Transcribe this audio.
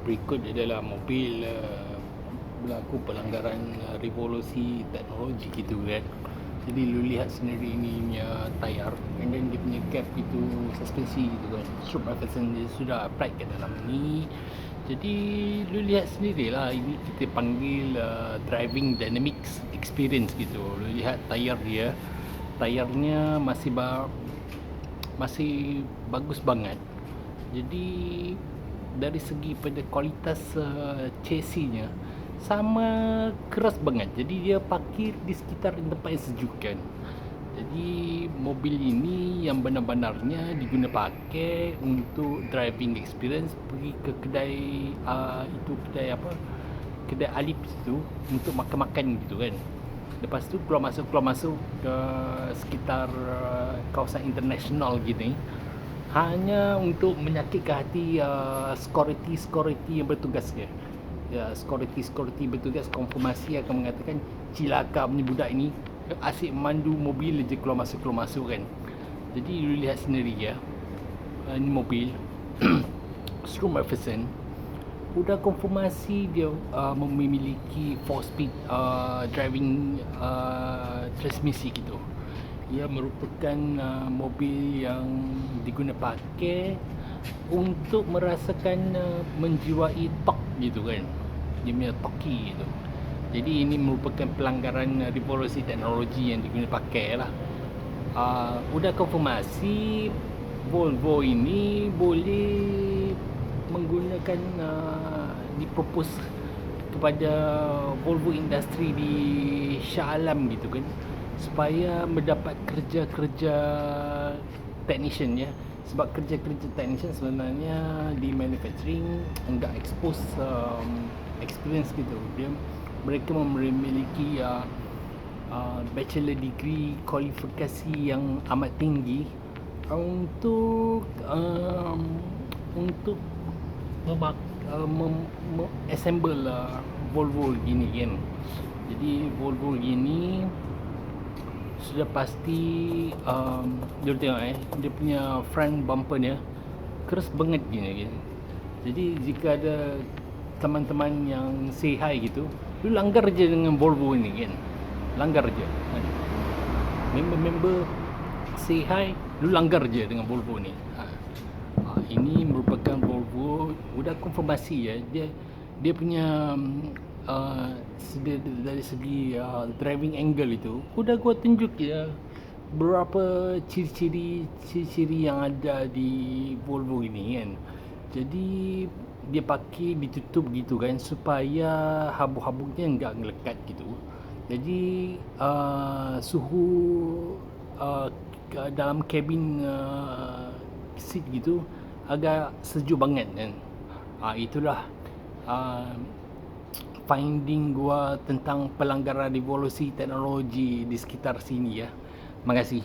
berikut adalah mobil berlaku pelanggaran revolusi teknologi gitu kan. Jadi lu lihat sendiri ini punya tayar, and then dia punya gap itu suspensi gitu kan, stroke Patterson dia sudah applied ke dalam ni. Jadi lu lihat sendirilah, ini kita panggil driving dynamics experience gitu. Lu lihat tayar dia, tayarnya masih bagus banget. Jadi dari segi pada kualitas chassisnya sama keras banget. Jadi dia parkir di sekitar tempat yang sejuk kan. Jadi mobil ini yang benar-benarnya diguna pakai untuk driving experience, pergi ke kedai itu kedai apa? Kedai Alip itu untuk makan-makan gitu kan. Lepas tu keluar masuk ke sekitar kawasan international gini, hanya untuk menyakitkan hati security yang bertugas dia. Ya, security bertugas konfirmasi akan mengatakan cilaka punya budak ini asyik mandu mobil je keluar masuk kan. Jadi you lihat sendiri ya, ni mobil Stroke Macpherson sudah konfirmasi dia memiliki 4-speed driving transmisi gitu. Ia merupakan mobil yang diguna pakai untuk merasakan menjiwai torque gitu kan. Dia punya torque gitu. Jadi ini merupakan pelanggaran revolusi teknologi yang diguna pakai lah. Udah konfirmasi Volvo ini boleh menggunakan dipropose kepada Volvo industri di Shah Alam gitu kan, supaya mendapat kerja-kerja technician ya. Sebab kerja-kerja technician sebenarnya di manufacturing enggak expose experience gitu. Mereka memiliki bachelor degree kualifikasi yang amat tinggi untuk assemble Volvo gini kan. Jadi Volvo gini sudah pasti dia tengok dia punya front bumper dia keras banget gini kan. Jadi jika ada teman-teman yang say hi gitu, lu langgar je dengan Volvo ni kan. Langgar je. Member-member say hi, lu langgar je dengan Volvo ni. Ini merupakan Volvo, sudah konfirmasi ya, dia punya dari segi driving angle itu sudah gua tunjuk ya berapa ciri-ciri yang ada di Volvo ini kan. Jadi dia pakai ditutup gitu kan, supaya habuk-habuknya enggak ngelekat gitu. Jadi suhu dalam kabin seat gitu agak sejuk banget kan. Itulah finding gua tentang pelanggaran revolusi teknologi di sekitar sini ya. Terima kasih.